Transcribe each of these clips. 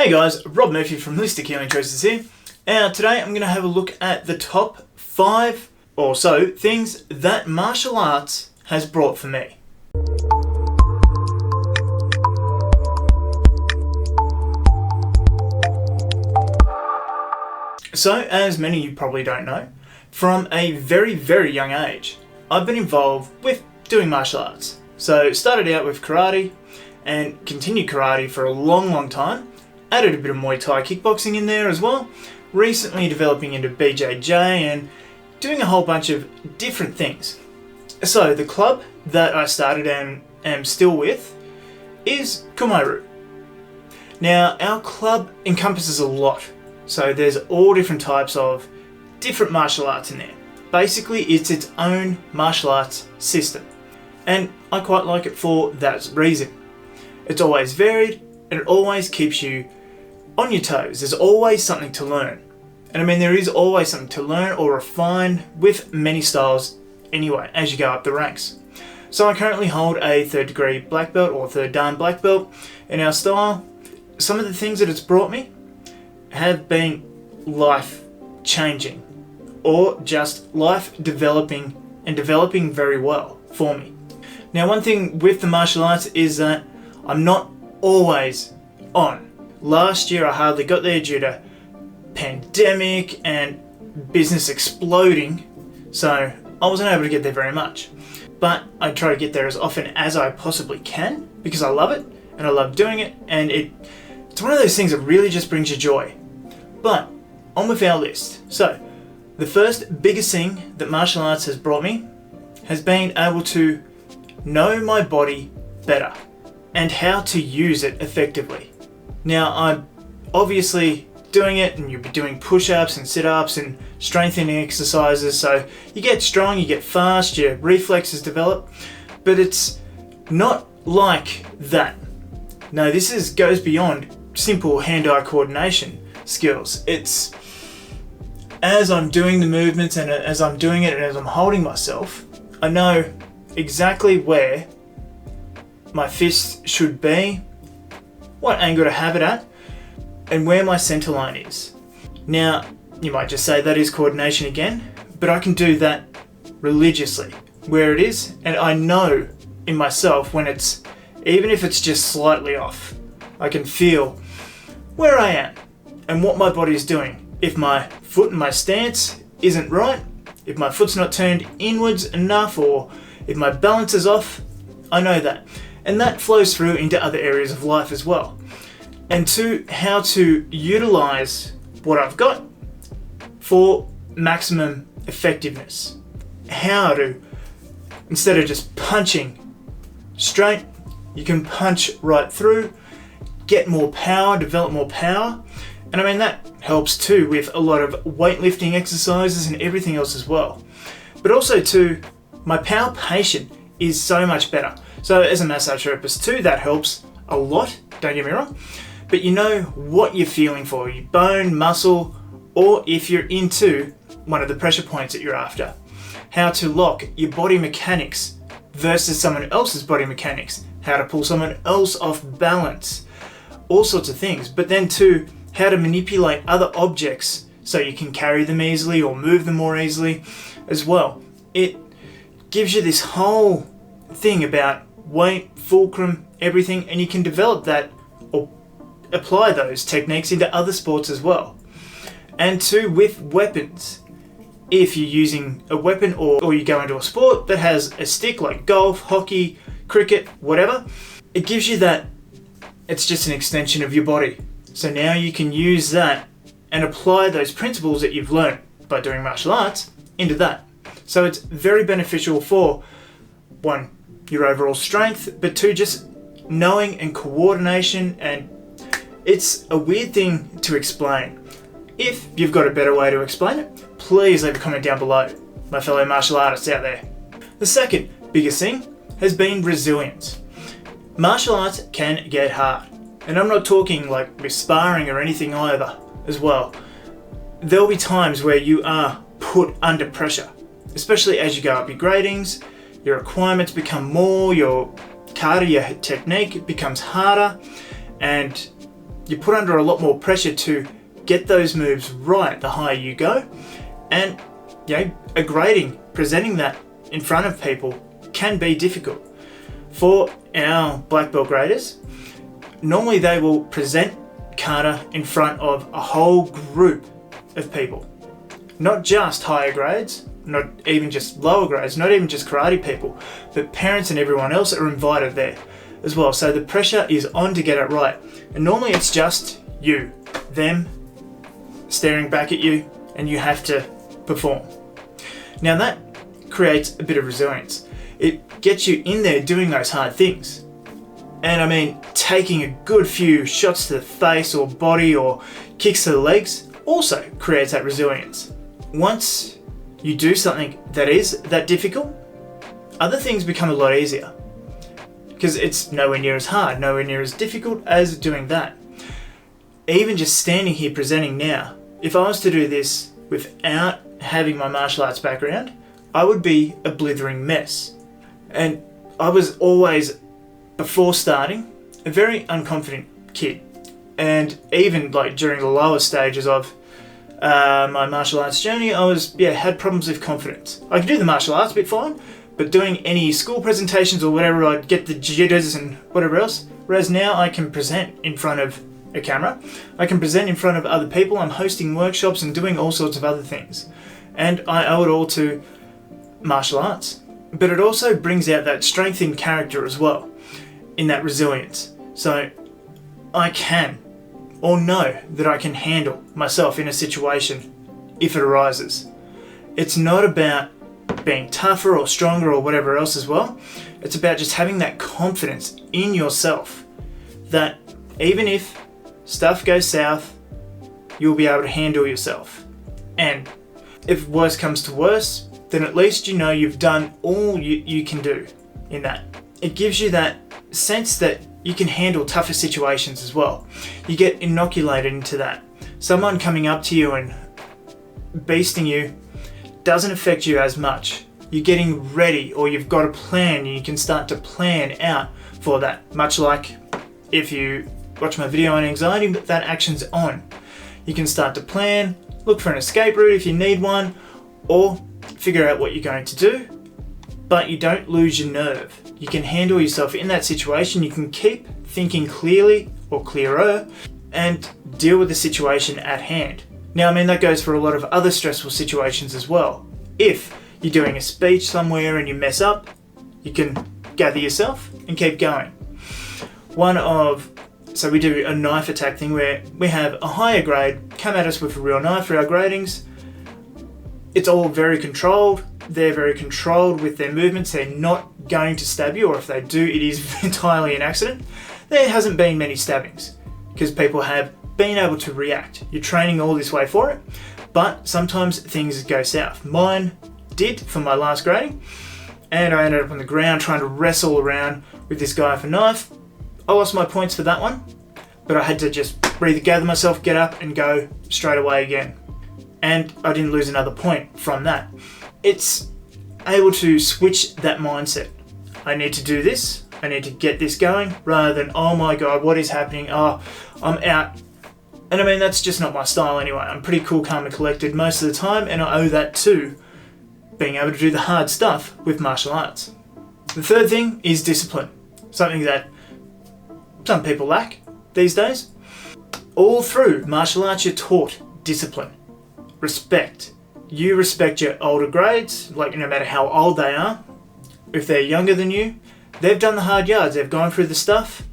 Hey guys, Rob Murphy from Holistic Healing Choices here. Now today I'm going to have a look at the top 5 or so things that martial arts has brought for me. So, as many of you probably don't know, from a very, very young age, I've been involved with doing martial arts. So, started out with karate and continued karate for a long, long time. Added a bit of Muay Thai kickboxing in there as well. Recently developing into BJJ and doing a whole bunch of different things. So, the club that I started and am still with is Kumai-Ryu. Now, our club encompasses a lot. So there's all different types of different martial arts in there. Basically, it's its own martial arts system. And I quite like it for that reason. It's always varied and it always keeps you on your toes. There's always something to learn. And I mean, there is always something to learn or refine with many styles anyway, as you go up the ranks. So I currently hold a 3rd degree black belt or 3rd Dan black belt in our style. Some of the things that it's brought me have been life changing or just life developing and developing very well for me. Now, one thing with the martial arts is that I'm not always on. Last year I hardly got there due to pandemic and business exploding, so I wasn't able to get there very much. But I try to get there as often as I possibly can because I love it and I love doing it, and it's one of those things that really just brings you joy. But on with our list. So, the first biggest thing that martial arts has brought me has been able to know my body better and how to use it effectively. Now, I'm obviously doing it, and you'll be doing push-ups and sit-ups and strengthening exercises, so you get strong, you get fast, your reflexes develop, but it's not like that. No, this goes beyond simple hand-eye coordination skills. It's as I'm doing the movements and as I'm doing it and as I'm holding myself, I know exactly where my fist should be, what angle to have it at, and where my center line is. Now, you might just say that is coordination again, but I can do that religiously where it is, and I know in myself when it's, even if it's just slightly off, I can feel where I am and what my body is doing. If my foot and my stance isn't right, if my foot's not turned inwards enough, or if my balance is off, I know that. And that flows through into other areas of life as well. And to how to utilize what I've got for maximum effectiveness. How to, instead of just punching straight, you can punch right through, get more power, develop more power. And I mean, that helps too with a lot of weightlifting exercises and everything else as well. But also too, my palpation is so much better. So as a massage therapist too, that helps a lot, don't get me wrong. But you know what you're feeling for, your bone, muscle, or if you're into one of the pressure points that you're after. How to lock your body mechanics versus someone else's body mechanics. How to pull someone else off balance. All sorts of things. But then too, how to manipulate other objects so you can carry them easily or move them more easily as well. It gives you this whole thing about weight, fulcrum, everything, and you can develop that or apply those techniques into other sports as well. And two, with weapons. If you're using a weapon or you go into a sport that has a stick like golf, hockey, cricket, whatever, it gives you that, it's just an extension of your body. So now you can use that and apply those principles that you've learned by doing martial arts into that. So it's very beneficial for, one, your overall strength, but two, just knowing and coordination. And it's a weird thing to explain. If you've got a better way to explain it, please leave a comment down below, my fellow martial artists out there. The second biggest thing has been resilience. Martial arts can get hard. And I'm not talking like with sparring or anything either as well. There'll be times where you are put under pressure, especially as you go up your gradings, your requirements become more, your kata, your technique becomes harder, and You're put under a lot more pressure to get those moves right the higher you go. And a grading, presenting that in front of people can be difficult. For our black belt graders, normally they will present kata in front of a whole group of people. Not just higher grades, not even just lower grades, not even just karate people, but parents and everyone else are invited there as well. So the pressure is on to get it right. And normally it's just you, them, staring back at you, and you have to perform. Now that creates a bit of resilience. It gets you in there doing those hard things. And I mean, taking a good few shots to the face or body or kicks to the legs also creates that resilience. Once you do something that is that difficult, other things become a lot easier. Because it's nowhere near as hard, nowhere near as difficult as doing that. Even just standing here presenting now, if I was to do this without having my martial arts background, I would be a blithering mess. And I was always, before starting, a very unconfident kid. And even like during the lower stages of my martial arts journey, I had problems with confidence. I could do the martial arts bit fine, but doing any school presentations or whatever, I'd get the jitters and whatever else. Whereas now I can present in front of a camera, I can present in front of other people, I'm hosting workshops and doing all sorts of other things. And I owe it all to martial arts. But it also brings out that strength in character as well, in that resilience. So I can, or know that I can handle myself in a situation if it arises. It's not about being tougher or stronger or whatever else as well. It's about just having that confidence in yourself that even if stuff goes south, you'll be able to handle yourself. And if worse comes to worse, then at least you know you've done all you can do in that. It gives you that sense that you can handle tougher situations as well. You get inoculated into that. Someone coming up to you and beasting you doesn't affect you as much. You're getting ready, or you've got a plan and you can start to plan out for that. Much like if you watch my video on anxiety, but that action's on. You can start to plan, look for an escape route if you need one, or figure out what you're going to do, but you don't lose your nerve. You can handle yourself in that situation. You can keep thinking clearly or clearer and deal with the situation at hand. Now, I mean, that goes for a lot of other stressful situations as well. If you're doing a speech somewhere and you mess up, you can gather yourself and keep going. So we do a knife attack thing where we have a higher grade come at us with a real knife for our gradings. It's all very controlled. They're very controlled with their movements. They're not going to stab you, or if they do, it is entirely an accident. There hasn't been many stabbings because people have been able to react. You're training all this way for it, but sometimes things go south. Mine did for my last grading, and I ended up on the ground trying to wrestle around with this guy for knife. I lost my points for that one, but I had to just breathe, gather myself, get up and go straight away again. And I didn't lose another point from that. It's able to switch that mindset. I need to do this, I need to get this going, rather than, oh my God, what is happening? Oh, I'm out. And I mean, that's just not my style anyway. I'm pretty cool, calm and collected most of the time, and I owe that to being able to do the hard stuff with martial arts. The third thing is discipline. Something that some people lack these days. All through martial arts, you're taught discipline, respect. You respect your older grades, like no matter how old they are. If they're younger than you, they've done the hard yards, they've gone through the stuff.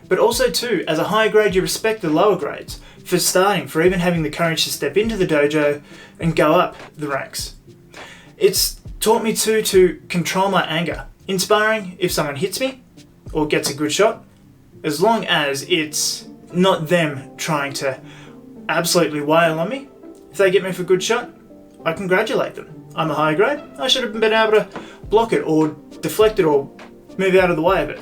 But also too, as a higher grade, you respect the lower grades for starting, for even having the courage to step into the dojo and go up the ranks. It's taught me too to control my anger. In sparring, if someone hits me or gets a good shot, as long as it's not them trying to absolutely wail on me, if they get me for a good shot, I congratulate them. I'm a higher grade, I should have been able to block it or deflect it or move out of the way of it.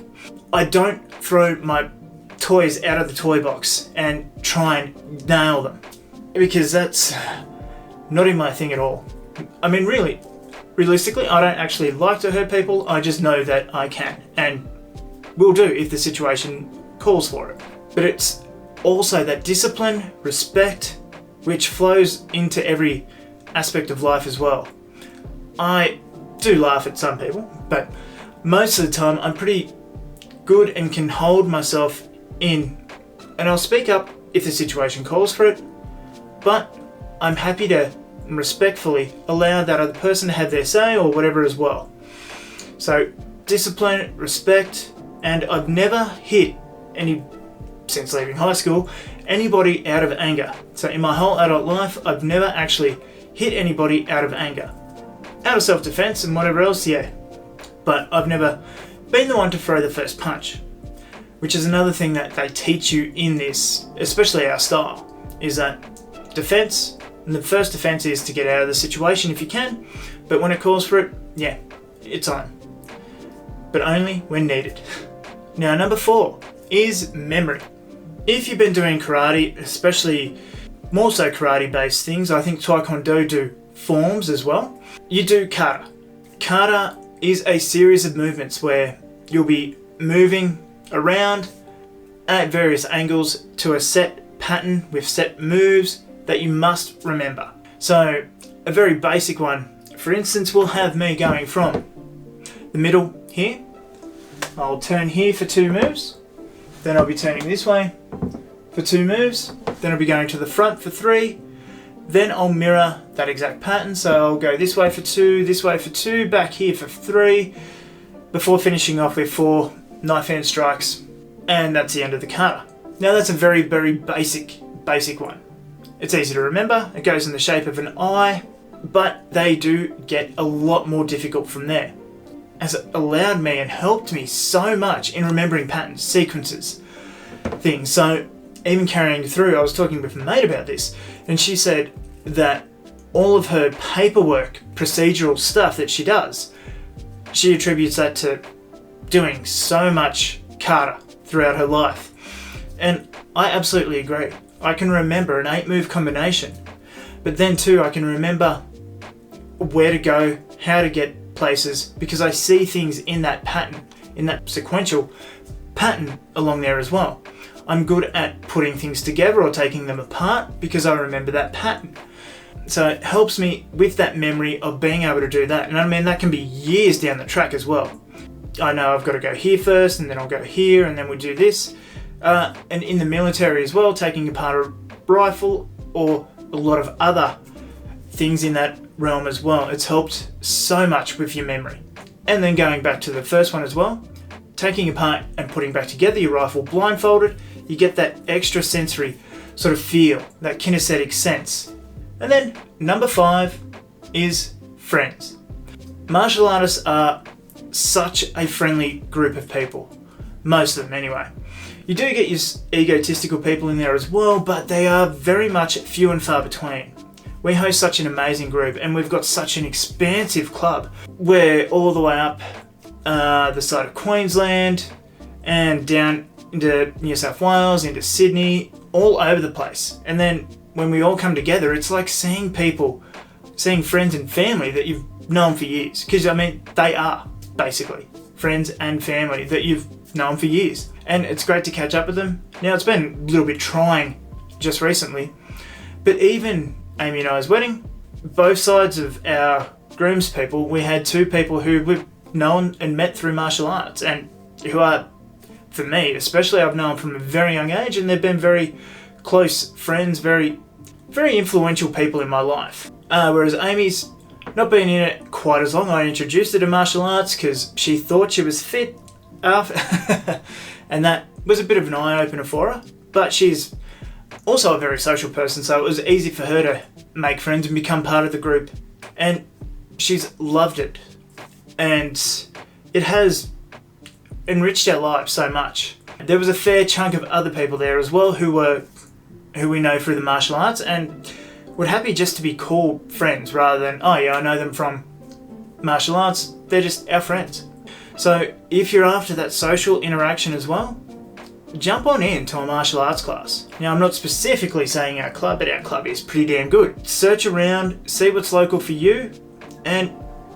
I don't throw my toys out of the toy box and try and nail them, because that's not in my thing at all. I mean, realistically, I don't actually like to hurt people, I just know that I can and will do if the situation calls for it. But it's also that discipline, respect, which flows into every aspect of life as well. I do laugh at some people, but most of the time I'm pretty good and can hold myself in, and I'll speak up if the situation calls for it, but I'm happy to respectfully allow that other person to have their say or whatever as well. So discipline, respect, and I've never hit since leaving high school, anybody out of anger. So in my whole adult life, I've never actually hit anybody out of anger. Out of self-defense and whatever else, yeah. But I've never been the one to throw the first punch, which is another thing that they teach you in this, especially our style, is that defense, and the first defense is to get out of the situation if you can, but when it calls for it, yeah, it's on. But only when needed. Now, number 4 is memory. If you've been doing karate, especially more so karate-based things, I think Taekwondo do forms as well. You do kata. Kata is a series of movements where you'll be moving around at various angles to a set pattern with set moves that you must remember. So a very basic one, for instance, will have me going from the middle here. I'll turn here for 2 moves, then I'll be turning this way for 2 moves, then I'll be going to the front for 3, then I'll mirror that exact pattern, so I'll go this way for 2, this way for 2, back here for 3, before finishing off with 4 knife hand strikes, and that's the end of the kata. Now that's a very, very basic one. It's easy to remember, it goes in the shape of an eye, but they do get a lot more difficult from there, as it allowed me and helped me so much in remembering patterns, sequences, things. So even carrying through, I was talking with a mate about this, and she said that all of her paperwork, procedural stuff that she does, she attributes that to doing so much kata throughout her life. And I absolutely agree. I can remember an 8-move combination, but then too I can remember where to go, how to get places, because I see things in that pattern, in that sequential pattern along there as well. I'm good at putting things together or taking them apart because I remember that pattern. So it helps me with that memory of being able to do that. And I mean, that can be years down the track as well. I know I've got to go here first, and then I'll go here, and then we'll do this. And in the military as well, taking apart a rifle or a lot of other things in that realm as well. It's helped so much with your memory. And then going back to the first one as well, taking apart and putting back together your rifle blindfolded, you get that extra sensory sort of feel, that kinesthetic sense. And then number 5 is friends. Martial artists are such a friendly group of people. Most of them anyway. You do get your egotistical people in there as well, but they are very much few and far between. We host such an amazing group, and we've got such an expansive club. We're all the way up the side of Queensland and down into New South Wales, into Sydney, all over the place. And then when we all come together, it's like seeing people, seeing friends and family that you've known for years. Because I mean, they are basically friends and family that you've known for years. And it's great to catch up with them. Now, it's been a little bit trying just recently, but even Amy and I's wedding, both sides of our groomspeople, we had 2 people who we've known and met through martial arts, and who are, for me especially, I've known from a very young age, and they've been very close friends, very, very influential people in my life. Whereas Amy's not been in it quite as long. I introduced her to martial arts because she thought she was fit after, and that was a bit of an eye-opener for her. But she's also a very social person, so it was easy for her to make friends and become part of the group. And she's loved it. And it has enriched our lives so much. There was a fair chunk of other people there as well who we know through the martial arts, and we're happy just to be called friends rather than, oh yeah, I know them from martial arts. They're just our friends. So if you're after that social interaction as well, jump on in to a martial arts class. Now, I'm not specifically saying our club, but our club is pretty damn good. Search around, see what's local for you, and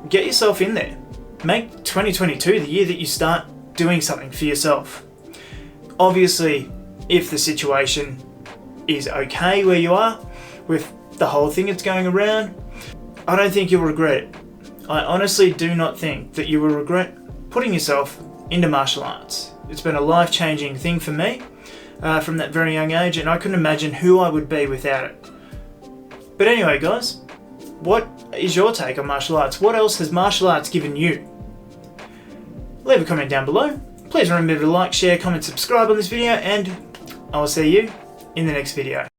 get yourself in there. Make 2022 the year that you start doing something for yourself. Obviously, if the situation is okay where you are with the whole thing that's going around, I don't think you'll regret it. I honestly do not think that you will regret putting yourself into martial arts. It's been a life-changing thing for me from that very young age, and I couldn't imagine who I would be without it. But anyway, guys, what is your take on martial arts? What else has martial arts given you? Leave a comment down below. Please remember to like, share, comment, subscribe on this video, and I will see you in the next video.